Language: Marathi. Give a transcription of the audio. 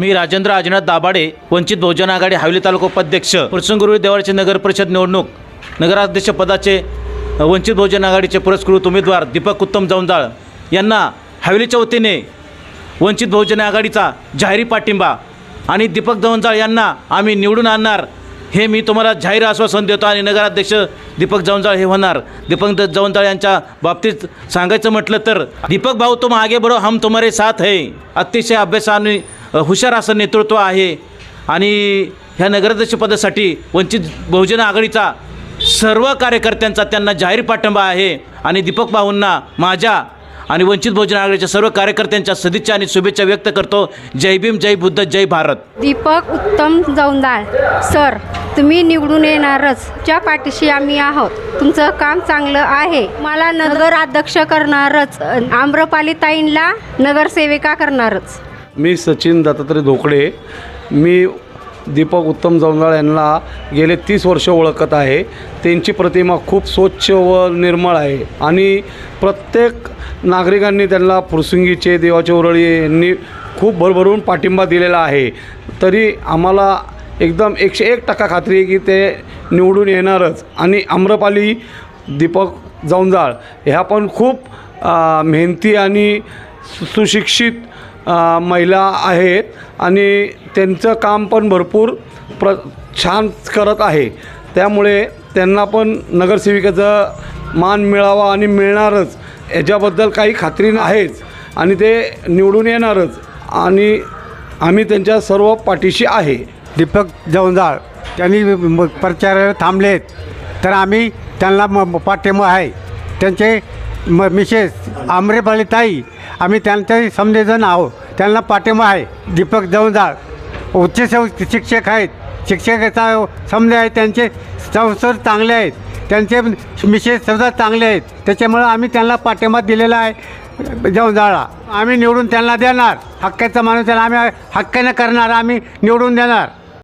मी राजेंद्र आजनाथ दाभाडे, वंचित बहुजन आघाडी हवेली तालुका उपाध्यक्ष, प्रसंगुरुळी देवाळची नगर परिषद निवडणूक नगराध्यक्ष पदाचे वंचित बहुजन आघाडीचे पुरस्कृत उमेदवार दीपक उत्तम जवंजाळ यांना हवेलीच्या वतीने वंचित बहुजन आघाडीचा जाहीर पाठिंबा आणि दीपक जवंजाळ यांना आम्ही निवडून आणणार हे मी तुम्हाला जाहीर आश्वासन देतो। आणि नगराध्यक्ष दीपक जवंजाळ हे होणार। दीपक जवंजाळ यांच्या बाबतीत सांगायचं म्हटलं तर दीपक भाऊ तुम आगे बढ़ो हम तुम्हारे साथ है, अतिशय अभ्यास आणि हुशार असं नेतृत्व आहे। आणि ह्या नगराध्यक्ष पदासाठी वंचित बहुजन आघाडीचा सर्व कार्यकर्त्यांचा त्यांना जाहीर पाठिंबा आहे। आणि दीपक भाऊंना माझ्या आणि वंचित बहुजन आघाडीच्या सर्व कार्यकर्त्यांच्या सदिच्छा आणि शुभेच्छा व्यक्त करतो। जय भीम, जय बुद्ध, जय भारत। दीपक उत्तम जवंजाळ सर, तुम्ही निवडून येणारच, च्या पाठीशी आम्ही आहोत। तुमचं काम चांगलं आहे, मला नगराध्यक्ष करणारच, आम्रपाली ताईंना नगरसेविका करणारच। मी सचिन दत्तात्रय धोकडे, मी दीपक उत्तम जवंजाळ यांना गेले 30 वर्ष ओळखत आहे। त्यांची प्रतिमा खूप स्वच्छ व निर्मळ आहे आणि प्रत्येक नागरिकांनी त्यांना फुरसुंगीचे देवाचे उरळी यांनी खूप भरभरून पाठिंबा दिलेला आहे। तरी आम्हाला एकदम 101% खात्री आहे की ते निवडून येणारच। आणि आम्रपाली दीपक जवंजाळ ह्या पण खूप मेहनती आणि सुशिक्षित महिला आहेत आणि त्यांचं काम पण भरपूर छान करत आहे। त्यामुळे त्यांना पण नगरसेविकेचा मान मिळावा आणि मिळणारच याच्याबद्दल काही खात्री आहेच आणि ते निवडून येणारच आणि आम्ही त्यांच्या सर्व पाठीशी आहे। दीपक जवंजाळ त्यांनी प्रचार थांबलेत तर आम्ही त्यांना पाठिंबा आहे। त्यांचे मिसेस आम्रपाली ताई आम्ही त्यांचे समजेजण आहोत, त्यांना पाठिंबा आहे। दीपक जवंजाळ उच्च शिक्षक आहेत, शिक्षकाचा समजे आहे, त्यांचे संस्कार चांगले आहेत, त्यांचे मिसेस सुद्धा चांगले आहेत, त्याच्यामुळं आम्ही त्यांना पाठिंबा दिलेला आहे। जवंजाळला आम्ही निवडून त्यांना देणार, हक्काचा माणूस त्यांना आम्ही हक्काने करणार, आम्ही निवडून देणार।